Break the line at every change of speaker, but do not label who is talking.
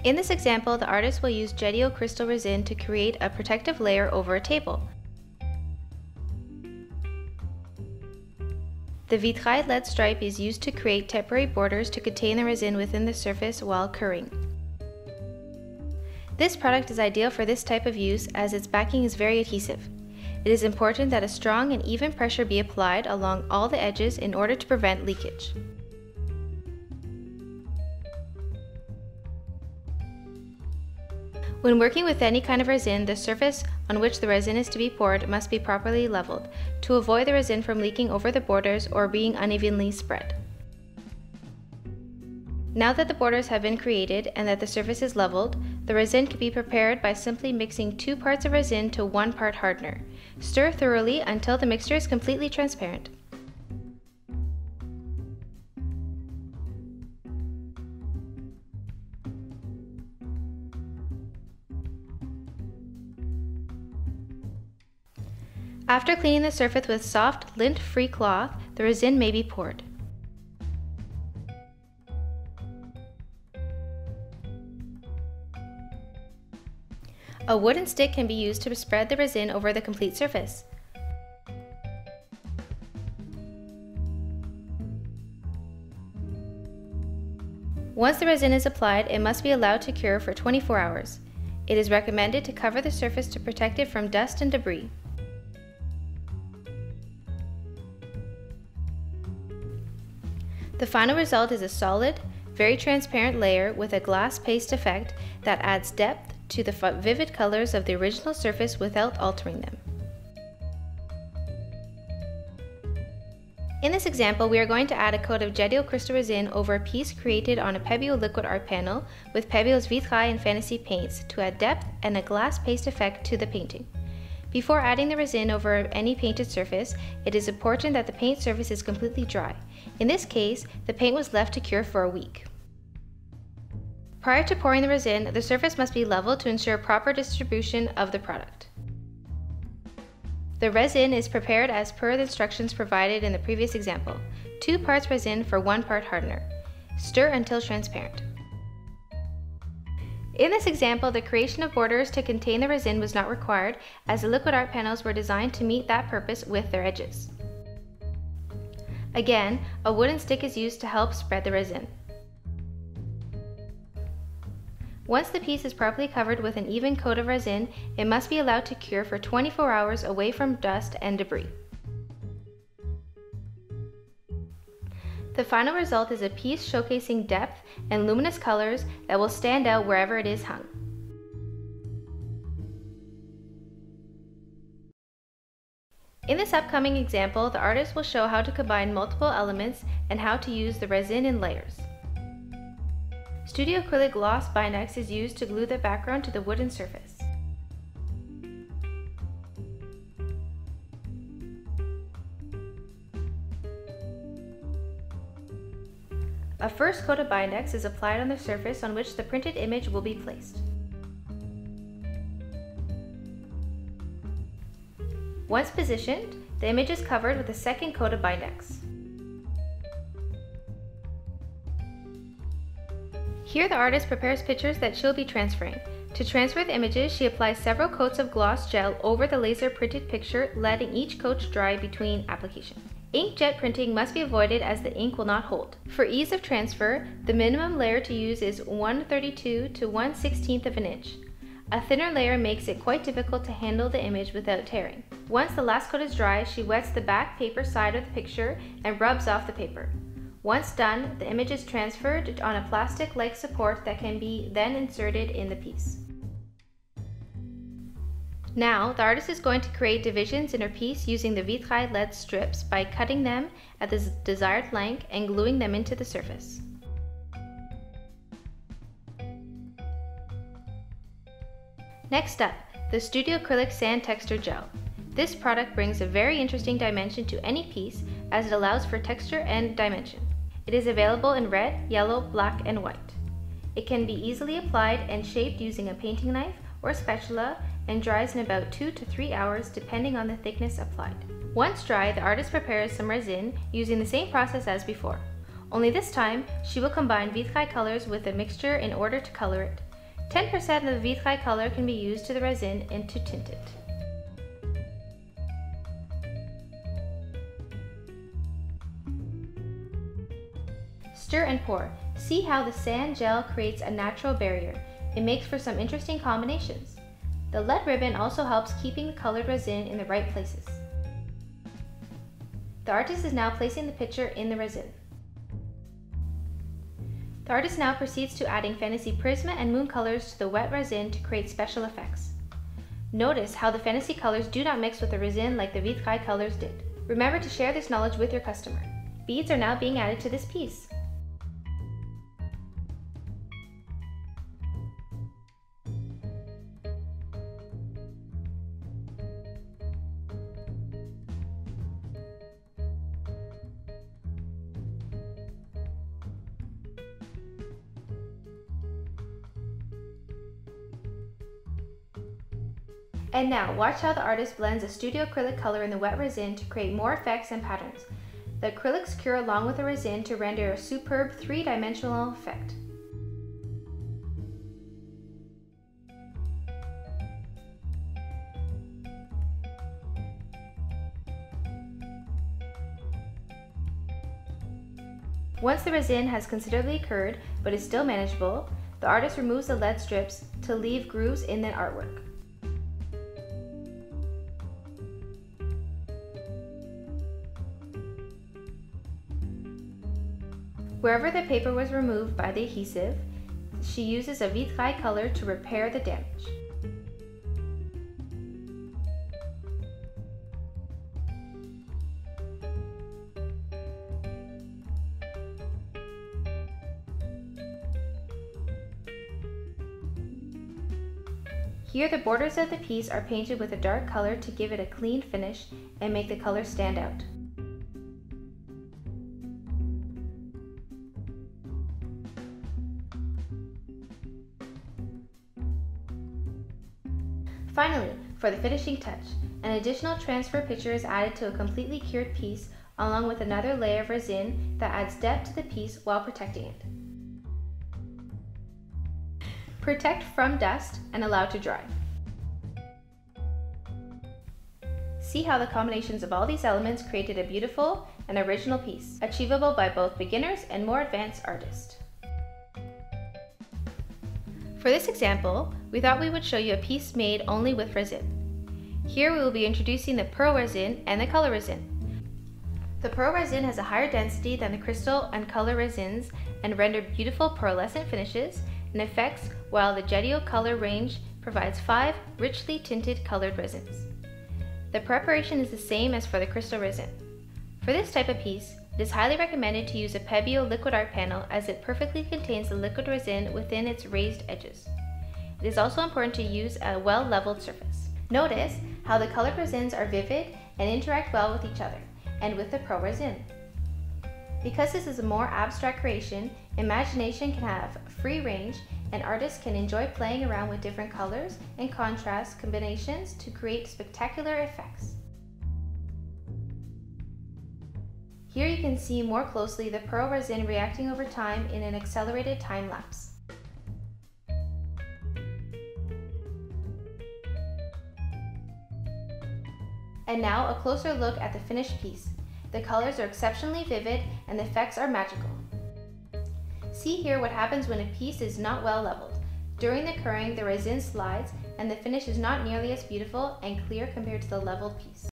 In this example, the artist will use Jetio crystal resin to create a protective layer over a table. The vitrail lead stripe is used to create temporary borders to contain the resin within the surface while curing. This product is ideal for this type of use as its backing is very adhesive. It is important that a strong and even pressure be applied along all the edges in order to prevent leakage. When working with any kind of resin, the surface on which the resin is to be poured must be properly leveled to avoid the resin from leaking over the borders or being unevenly spread. Now that the borders have been created and that the surface is leveled, the resin can be prepared by simply mixing 2 parts of resin to 1 part hardener. Stir thoroughly until the mixture is completely transparent. After cleaning the surface with soft, lint-free cloth, the resin may be poured. A wooden stick can be used to spread the resin over the complete surface. Once the resin is applied, it must be allowed to cure for 24 hours. It is recommended to cover the surface to protect it from dust and debris. The final result is a solid, very transparent layer with a glass paste effect that adds depth to the vivid colors of the original surface without altering them. In this example, we are going to add a coat of Jetio crystal resin over a piece created on a Pebeo liquid art panel with Pebeo's Vitrail and Fantasy paints to add depth and a glass paste effect to the painting. Before adding the resin over any painted surface, it is important that the paint surface is completely dry. In this case, the paint was left to cure for a week. Prior to pouring the resin, the surface must be leveled to ensure proper distribution of the product. The resin is prepared as per the instructions provided in the previous example. 2 parts resin for 1 part hardener. Stir until transparent. In this example, the creation of borders to contain the resin was not required as the liquid art panels were designed to meet that purpose with their edges. Again, a wooden stick is used to help spread the resin. Once the piece is properly covered with an even coat of resin, it must be allowed to cure for 24 hours away from dust and debris. The final result is a piece showcasing depth and luminous colors that will stand out wherever it is hung. In this upcoming example, the artist will show how to combine multiple elements and how to use the resin in layers. Studio Acrylic Gloss Bindex is used to glue the background to the wooden surface. A first coat of Bindex is applied on the surface on which the printed image will be placed. Once positioned, the image is covered with a second coat of Bindex. Here the artist prepares pictures that she'll be transferring. To transfer the images, she applies several coats of gloss gel over the laser printed picture, letting each coat dry between application. Inkjet printing must be avoided as the ink will not hold. For ease of transfer, the minimum layer to use is 1/32 to 1/16 of an inch. A thinner layer makes it quite difficult to handle the image without tearing. Once the last coat is dry, she wets the back paper side of the picture and rubs off the paper. Once done, the image is transferred on a plastic-like support that can be then inserted in the piece. Now, the artist is going to create divisions in her piece using the vitrail lead strips by cutting them at the desired length and gluing them into the surface. Next up, the Studio Acrylic Sand Texture Gel. This product brings a very interesting dimension to any piece as it allows for texture and dimension. It is available in red, yellow, black, and white. It can be easily applied and shaped using a painting knife or spatula and dries in about 2 to 3 hours depending on the thickness applied. Once dry, the artist prepares some resin using the same process as before. Only this time, she will combine vitrail colors with a mixture in order to color it. 10% of the Vitrail color can be used to the resin and to tint it. Stir and pour. See how the sand gel creates a natural barrier. It makes for some interesting combinations. The lead ribbon also helps keeping the colored resin in the right places. The artist is now placing the picture in the resin. The artist now proceeds to adding Fantasy Prisma and Moon colors to the wet resin to create special effects. Notice how the Fantasy colors do not mix with the resin like the Vitrail colors did. Remember to share this knowledge with your customer. Beads are now being added to this piece. And now, watch how the artist blends a studio acrylic color in the wet resin to create more effects and patterns. The acrylics cure along with the resin to render a superb three-dimensional effect. Once the resin has considerably cured, but is still manageable, the artist removes the lead strips to leave grooves in the artwork. Wherever the paper was removed by the adhesive, she uses a Vitrail color to repair the damage. Here the borders of the piece are painted with a dark color to give it a clean finish and make the color stand out. Finally, for the finishing touch, an additional transfer picture is added to a completely cured piece along with another layer of resin that adds depth to the piece while protecting it. Protect from dust and allow to dry. See how the combinations of all these elements created a beautiful and original piece, achievable by both beginners and more advanced artists. For this example, we thought we would show you a piece made only with resin. Here we will be introducing the pearl resin and the color resin. The pearl resin has a higher density than the crystal and color resins and render beautiful pearlescent finishes and effects, while the Jetio color range provides 5 richly tinted colored resins. The preparation is the same as for the crystal resin. For this type of piece, it is highly recommended to use a Pebeo liquid art panel as it perfectly contains the liquid resin within its raised edges. It is also important to use a well-leveled surface. Notice how the colored resins are vivid and interact well with each other, and with the pearl resin. Because this is a more abstract creation, imagination can have free range and artists can enjoy playing around with different colors and contrast combinations to create spectacular effects. Here you can see more closely the pearl resin reacting over time in an accelerated time lapse. And now a closer look at the finished piece. The colors are exceptionally vivid and the effects are magical. See here what happens when a piece is not well leveled. During the curing, the resin slides and the finish is not nearly as beautiful and clear compared to the leveled piece.